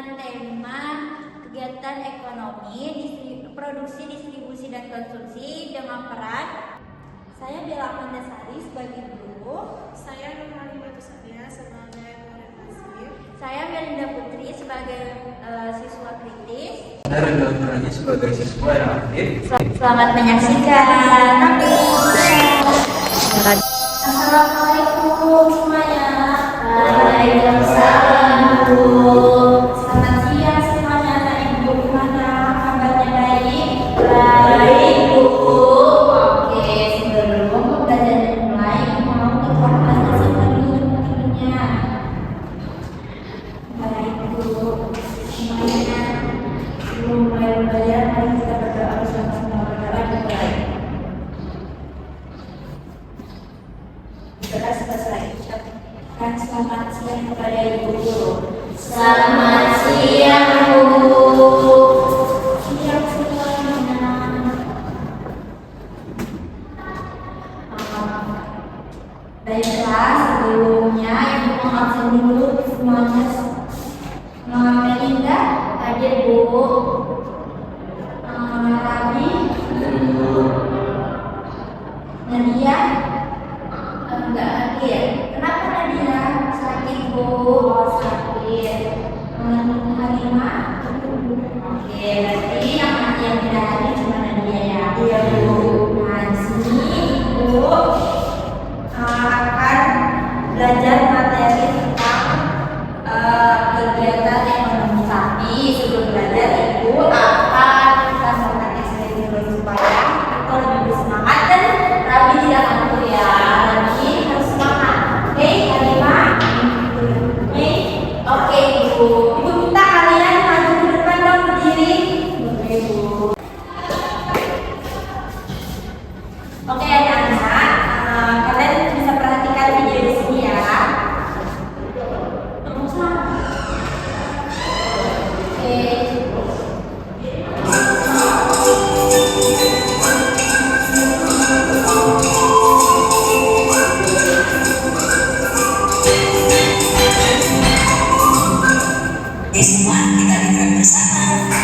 dengan tema kegiatan ekonomi, produksi, distribusi, dan konsumsi dengan peran saya Bella Mandasari sebagai guru, Saya Nurhani Batusania sebagai murid pasif. saya Melinda Putri sebagai siswa kritis. Saya Rendra Nurani sebagai siswa yang aktif. Selamat menyaksikan. Assalamualaikum semuanya. Waalaikumsalam Bu. Selamat siang semuanya. Ibu gimana kabarnya, baik? Baik Bu. Oke, sebelum pembelajaran dimulai, mau ketua kelas disiplin dulu tentunya. Baik Bu. Semuanya sebelum mulai pembelajaran, mari kita berdoa bersama-sama kepada Allah. Selesai. Selamat siang kepada Ibu Guru. Selamat siang Bu. Siang semuanya. Baiklah, sebelumnya Ibu mau absen dulu semuanya. Melinda hadir Bu. Rabi, Nadia enggak hadir. Kenapa Nadia? Sakit Bu. Oh, sakit. Halimah? Oke, berarti yang tidak hadir cuma Nadia ya. Iya Bu. Nah, di sini Ibu akan belajar materi tentang kegiatan ekonomi. Tapi sebelum belajar Ibu akan kita sholat ekstrim dulu supaya kita lebih bersemangat dan Rabi tidak ngantuk ya. Rabi harus semangat. Oke, Halimah? Oke Ibu. Ibu minta kalian maju ke depan dong, berdiri. Oke Bu. Oke anak-anak, kalian bisa perhatikan video di sini ya. Semua kita lihat bersama.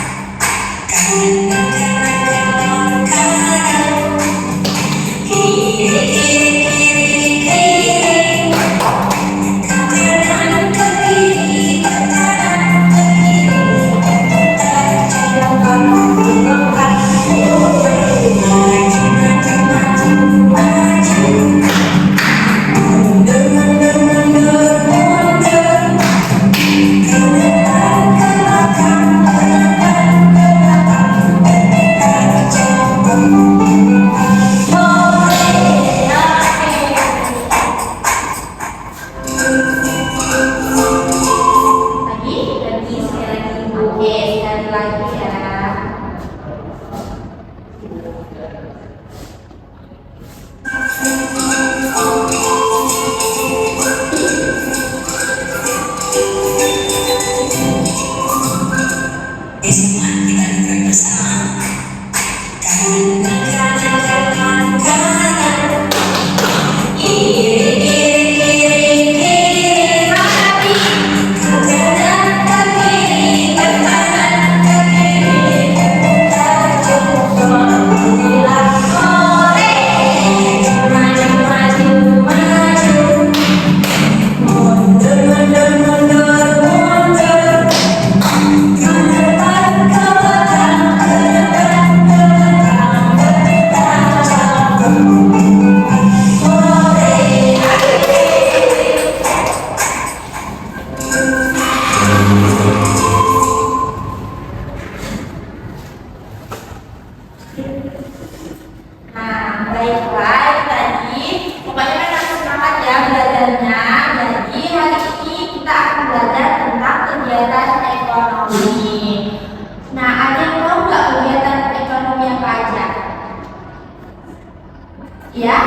Ya,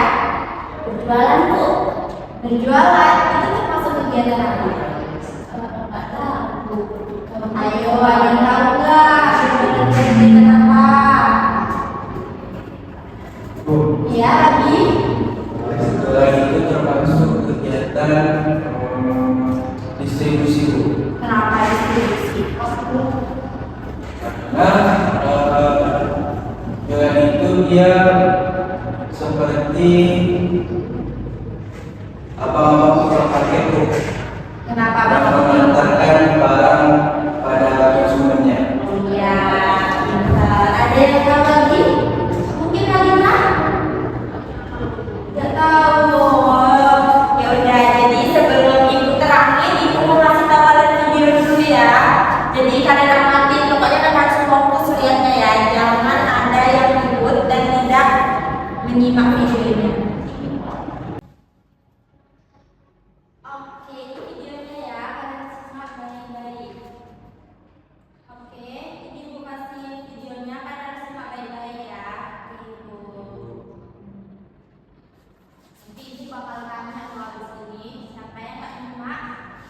berjualan Bu. Berjualan itu termasuk kegiatan apa? Enggak tahu. Ayo, ada yang tahu nggak? Kegiatan apa? Bu, Ya, Abi. selain itu termasuk kegiatan distribusi Bu. Kenapa distribusi? dia seperti abang-abang tukang parkir tuh, Kenapa yang Bang? mengantarkan barang pada konsumennya. Iya, pintar. Ada yang tahu lagi? Mungkin Kalina? Nggak tahu. Ya udah, jadi sebelum ibu terangin, ibu mau ngasih tawaran video dulu ya. Jadi kalian amatin, pokoknya kan harus fokus lihatnya ya. Jangan ada yang ribut dan tidak menyimak videonya. Oke, ini videonya ya. Kalian simak baik-baik. Oke, ini ibu kasih videonya. Kalian simak baik-baik ya. Ibu. Nanti ibu bakal tanya kalau di sini. Siapa yang nggak nyimak,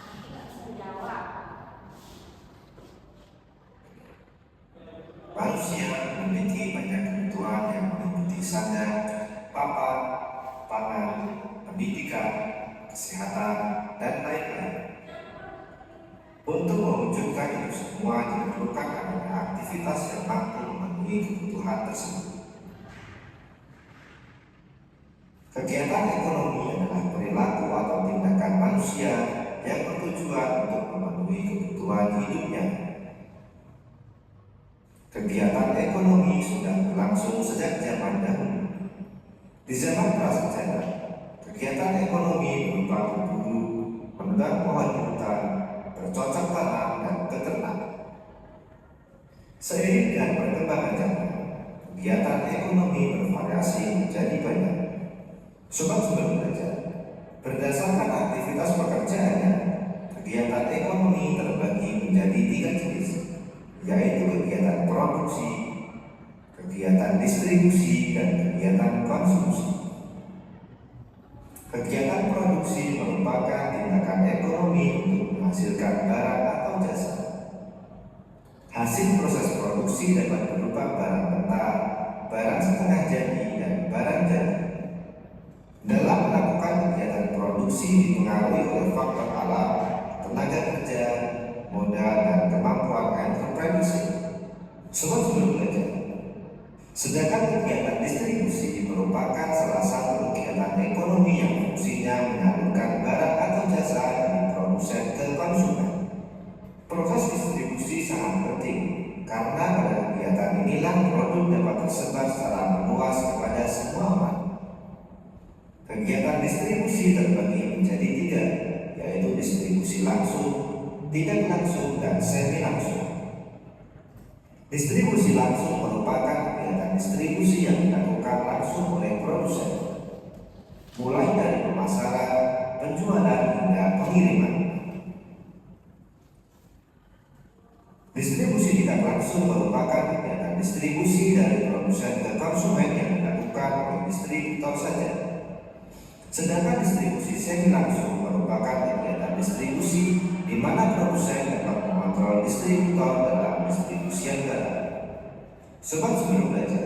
nanti nggak bisa jawab. Manusia memiliki banyak kebutuhan yang meliputi sandang, papan, pangan, pendidikan, kesehatan, dan lain-lain. Untuk mewujudkan itu semua diperlukan adanya aktivitas yang mampu memenuhi kebutuhan tersebut. Kegiatan ekonomi adalah perilaku atau tindakan manusia yang bertujuan untuk memenuhi kebutuhan hidupnya. Kegiatan ekonomi sudah berlangsung sejak zaman dahulu. Di zaman prasejarah, kegiatan ekonomi berupa berburu, menebang pohon hutan, bercocok tanam, dan beternak. Seiring dengan perkembangan zaman, kegiatan ekonomi bervariasi menjadi banyak. Sobat Sumber Belajar, berdasarkan aktivitas pekerjaannya, kegiatan ekonomi terbagi menjadi 3 jenis, yaitu kegiatan produksi, kegiatan distribusi, dan kegiatan konsumsi. Kegiatan produksi merupakan tindakan ekonomi untuk menghasilkan barang atau jasa. Hasil proses produksi dapat berupa barang mentah, barang setengah jadi, dan barang jadi. Dalam melakukan kegiatan produksi dipengaruhi oleh faktor alam, tenaga kerja, modal, dan kemampuan entrepreneurship. Sobat Sumber Belajar, sedangkan kegiatan distribusi merupakan salah satu kegiatan ekonomi yang fungsinya menyalurkan barang atau jasa dari produsen ke konsumen. Proses distribusi sangat penting karena pada kegiatan inilah produk dapat tersebar secara meluas kepada semua orang. Kegiatan distribusi terbagi menjadi 3, yaitu distribusi langsung, tidak langsung, dan semi langsung. Distribusi langsung merupakan kegiatan distribusi yang dilakukan langsung oleh produsen, mulai dari pemasaran, penjualan, hingga pengiriman. Distribusi tidak langsung merupakan kegiatan distribusi dari produsen ke konsumen yang dilakukan oleh distributor saja. Sedangkan distribusi semi langsung merupakan kegiatan distribusi di mana produsen dapat mengontrol distributor dalam pendistribusian barang. Sobat Sumber Belajar,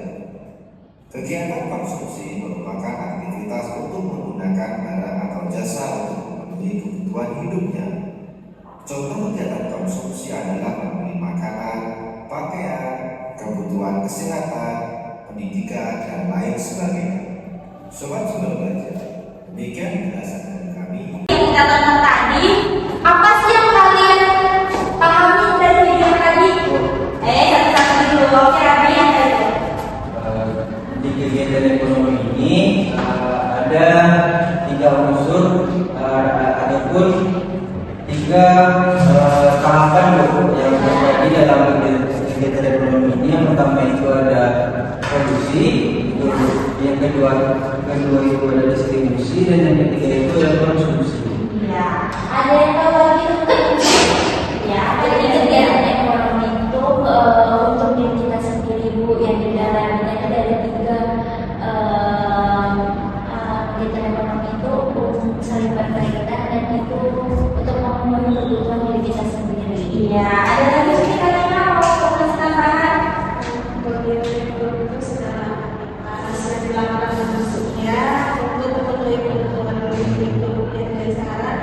kegiatan konsumsi merupakan aktivitas untuk menggunakan barang atau jasa untuk memenuhi kebutuhan hidupnya. Contoh kegiatan konsumsi adalah membeli makanan, pakaian, kebutuhan kesehatan, pendidikan, dan lain sebagainya. Sobat Sumber Belajar, demikian penjelasan dari kami. Kita tonton tadi, apa sih yang kalian pahami dari video tadi? Satu-satu dulu. Oke, Abi yang itu. Di kegiatan ekonomi ini ada 3 unsur ataupun 3 tahapan yang terjadi dalam kegiatan ekonomi ini. Yang pertama itu ada produksi, yang kedua itu ada distribusi, dan yang ketiga itu ada konsumsi. Ya. Ada yang tahu lagi? Ya, jadi kegiatan ekonomi itu untuk diri kita sendiri, Bu, yang di dalamnya itu dari 3 kegiatan ekonomi itu saling berkaitan dan itu untuk memenuhi kebutuhan diri kita sendiri. Iya, ada lagi sih katanya mau fokus tambahan. Kemudian itu secara hasil dilakukan bentuknya untuk memenuhi kebutuhan hidup yang dasar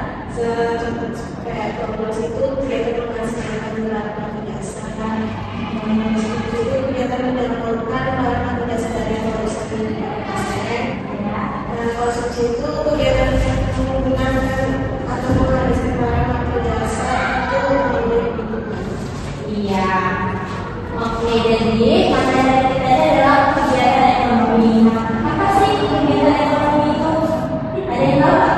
kayak produksi itu kegiatan menghasilkan barang atau jasa. Itu kegiatan menyalurkan barang atau jasa dari produsen Yaitu kegiatan yang menggunakan atau menghabiskan barang atau jasa untuk memenuhi kebutuhan. Iya. Oke, jadi materi kita adalah kegiatan ekonomi. Apa sih kegiatan ekonomi itu? Ada yang tahu nggak?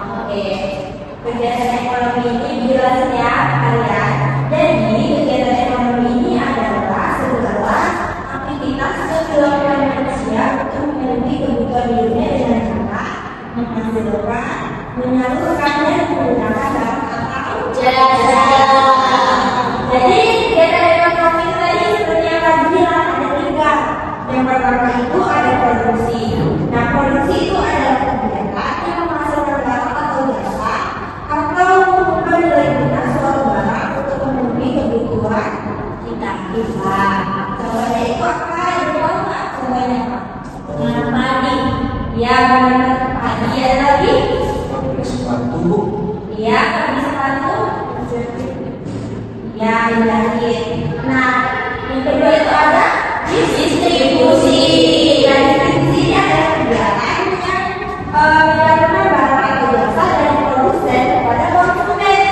Oke, kegiatan ekonomi ini jelas ya kalian. Jadi kegiatan ekonomi ini adalah segala aktivitas yang dilakukan manusia untuk memenuhi kebutuhan hidupnya dengan cara menghasilkan, menyalurkan dan menggunakan barang atau jasa. Jadi kegiatan ekonomi tadi seperti yang tadi bilang ada tiga. Yang pertama itu ada produksi. Nah, produksi itu adalah kegiatan yang menghasilkan barang atau jasa atau mengumpulkan nilai guna suatu barang untuk memenuhi kebutuhan kita. Contohnya itu apa? Ada tahu nggak? Contohnya apa? Menanam padi. Ya, menanam padi. Ada lagi? Pabrik sepatu. Ya, pabrik sepatu. Ya, menjahit. Nah, yang kedua itu ada distribusi. Nah, distribusi ini adalah kegiatan yang menyalurkan barang atau jasa dari produsen kepada konsumen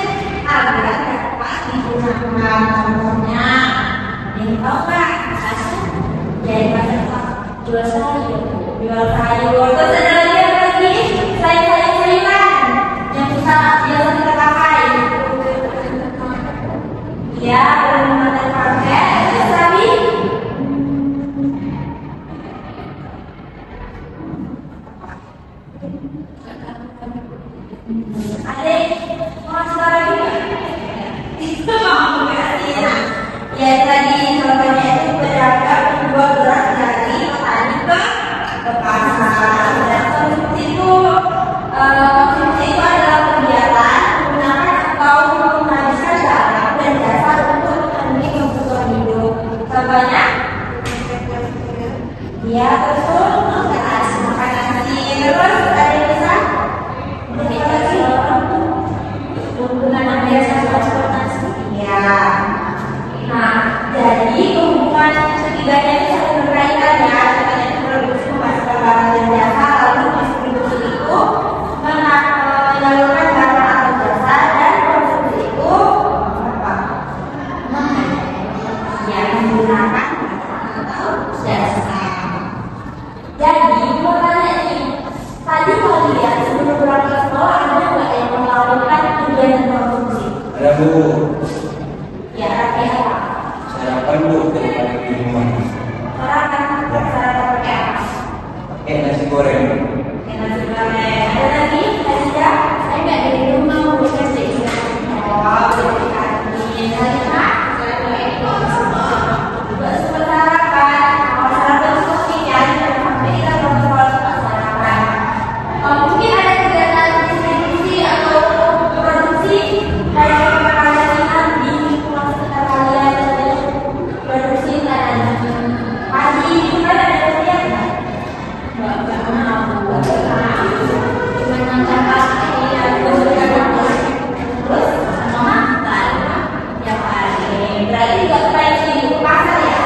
agar dapat digunakan. Contohnya, yang tahu nggak? Jadi masak jual sayur, terus ada lagi apa lagi? Sayur-sayuran yang bisa biasa kita pakai. Ya, menggunakan pakai, terus lagi ada masalah lagi nggak? Itu mau berarti ya tadi contohnya itu pedagang menjual beras dari petani ke pasar. Dan konsumsi itu adalah kegiatan menggunakan atau menghabiskan barang dan jasa untuk memenuhi kebutuhan hidup. Contohnya, ya terus makan nasi, terus ada yang bisa menggunakan jasa transportasi. Ya. Nah, jadi hubungan ketiganya itu saling berkaitan ya. Contohnya produksi menghasilkan barang dan jasa, lalu distribusi itu menyalurkan barang atau jasa, dan konsumsi itu apa? Ya, menggunakan barang atau jasa. Jadi mau tanya nih, tadi kalian sebelum berangkat ke sekolah ada nggak yang melakukan kegiatan konsumsi? Ada Bu. Ya, tapi apa? Sarapan Bu daripada di rumah. Sarapan pakai apa? Pakai nasi goreng. Pakai nasi goreng. Ada lagi? Ada? Saya nggak dari rumah mau bekerja. Oh, dari kantin. Dari mana? Buat semua sarapan. Kalau sarapan itu pilihan, jangan sampai kita kontrol sarapan. Mungkin ada kegiatan distribusi atau produksi dari kalian di lingkungan sekitar kalian, produksi tanaman padi itu kan ada kegiatan nggak pernah cuma cara ini aku terus sama makan tiap hari. Berarti nggak pernah di pasar ya,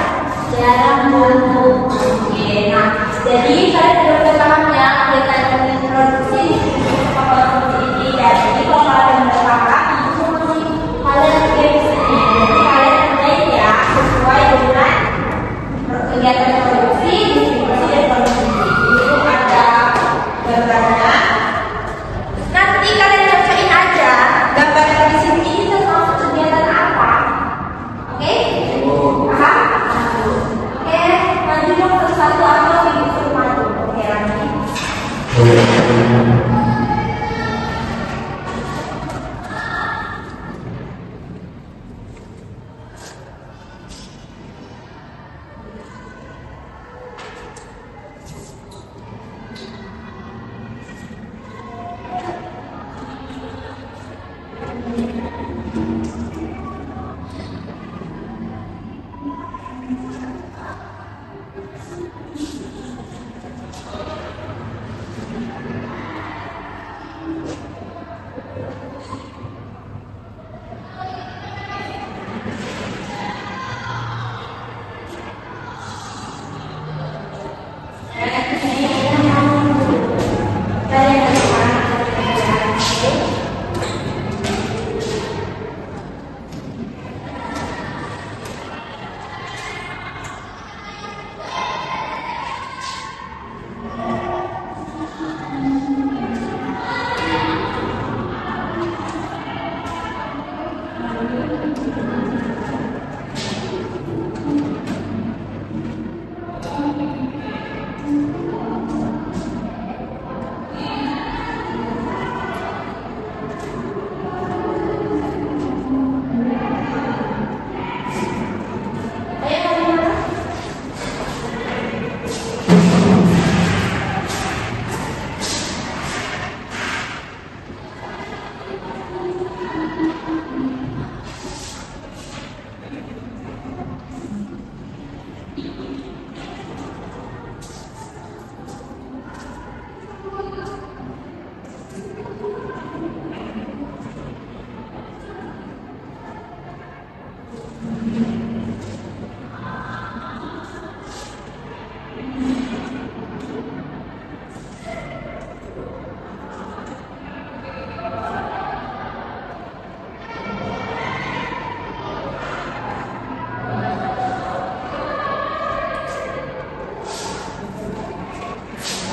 jarang dulu. Oke, nah jadi kalian sudah paham ya kegiatan produksi ini. Jadi kalau kalian sudah paham, kalian bisa jadi kalian mulai ya sesuai dengan kegiatan produksi, distribusi, dan konsumsi. Itu ada gambarnya. Nanti kalian bacain aja gambar di sini ini tentang kegiatan apa. Oke? Paham? Oke, lanjut dong ke satu atau di rumah tuh. Oke, lanjut.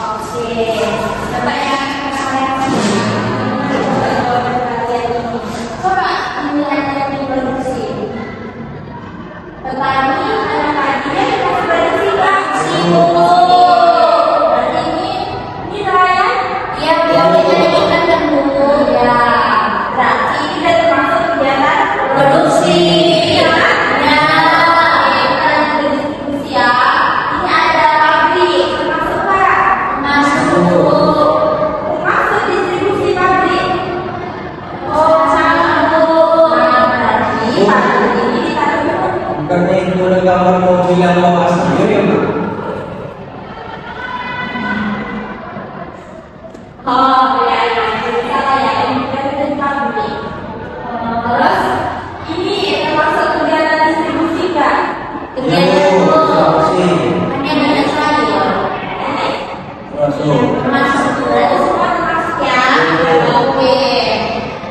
Oke, coba ya kalian coba nilainya diproduksi. Petani ada padinya kita produksi Pak. Berarti ini nilai ya biolognya ikan dan bumbu ya. Berarti kita termasuk kegiatan produksi ya. Distribusi ya. Ini ada pabrik termasuk Pak. Masuk distribusi pabrik. Oh, berarti pabrik ini ditaruh. Bukannya itu ada gambar mobil yang bawa sendiri ya, Mak? Oh, ya, jadi salah ya, ini dari pabrik. Terus ini termasuk kegiatan distribusi kan? Kegiatan sih. hanya banyak sekali ya. Masuk. Termasuk berarti semua termasuk ya. Oke.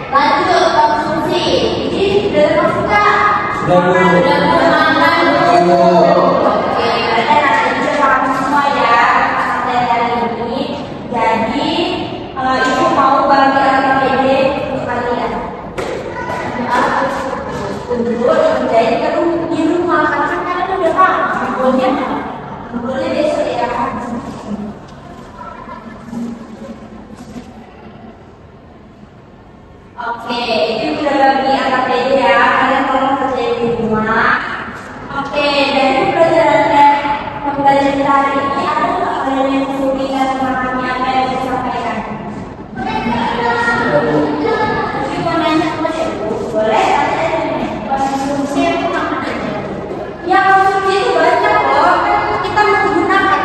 Lanjut konsumsi. Ini sudah termasuk kan? Sudah, Bu. Sudah makan dulu. Oke, berarti nanti bisa paham semua ya materi hari ini. Jadi ibu mau bagi AKPD untuk kalian. Untuk jadi terus di rumah karena kalian udah paham. Boleh besok ya. Oke, itu sudah bagi AKPD ya. Kalian tolong kerjain di rumah. Oke, dari pembelajaran kita hari ini ada nggak kalian yang kesulitan memahami apa yang disampaikan? Tapi mau nanya sama ibu, boleh? Ada konsumsi aku makan aja. Ya konsumsi itu banyak loh. Kan kita menggunakan.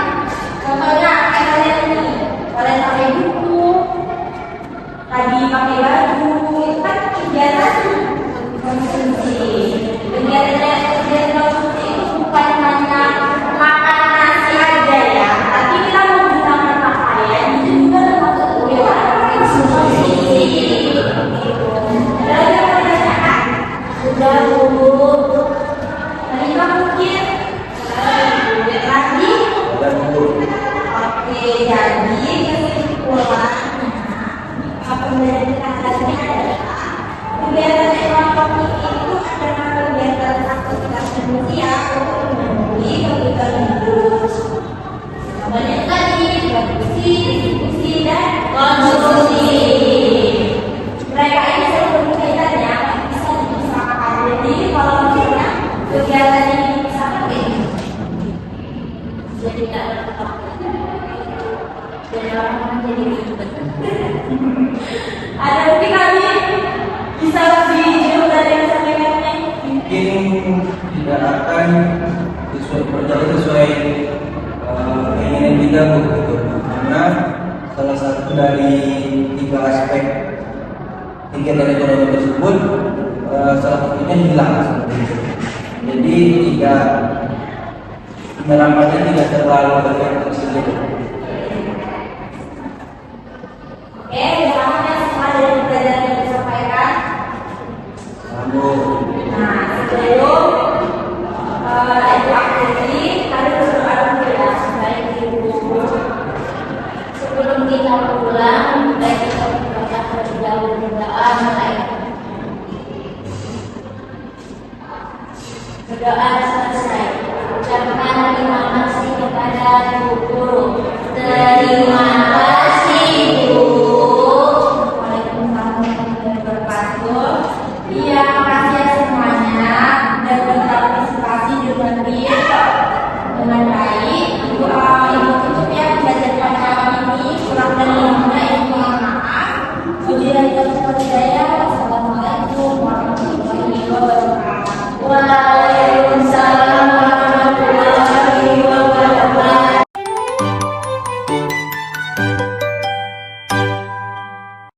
Contohnya kayak kalian ini, kalian pakai buku, tadi pakai baju, itu kan kegiatan konsumsi. Kegiatan konsumsi itu bukan hanya makan nasi aja ya, tapi kita menggunakan pakaian itu juga termasuk kegiatan konsumsi. Ada yang pertanyaan? Sudah Bu. Terima mungkin. Lagi? Dan Bu. Oke, jadi kesimpulannya pembelajaran kita hari ini adalah kegiatan ekonomi itu adalah kegiatan aktivitas manusia untuk memenuhi kebutuhan hidup. Banyak tadi produksi, distribusi, dan konsumsi. Mereka ini selalu berkaitan ya, bisa dipisahkan. Jadi kalau misalnya kegiatan ini dipisahkan ini, jadi tidak tetap. Jadi orang-orang jadi ribet. Ada mungkin kali bisa lebih jauh dari yang sampaikannya. Mungkin tidak akan berjalan sesuai keinginan kita gitu. Karena salah satu dari tiga aspek kegiatan ekonomi tersebut salah satunya hilang seperti itu. Jadi tidak penerapannya tidak terlalu banyak tersebut. Oke, misalnya semua dari pelajaran yang disampaikan. Lalu Nah, sebelum itu akhiri, harus berdoa dulu ya, baik ibu. Sebelum kita pulang, baik kita membaca terlebih dahulu berdoa mulai. Berdoa selesai. Ucapkan terima kasih kepada ibu guru.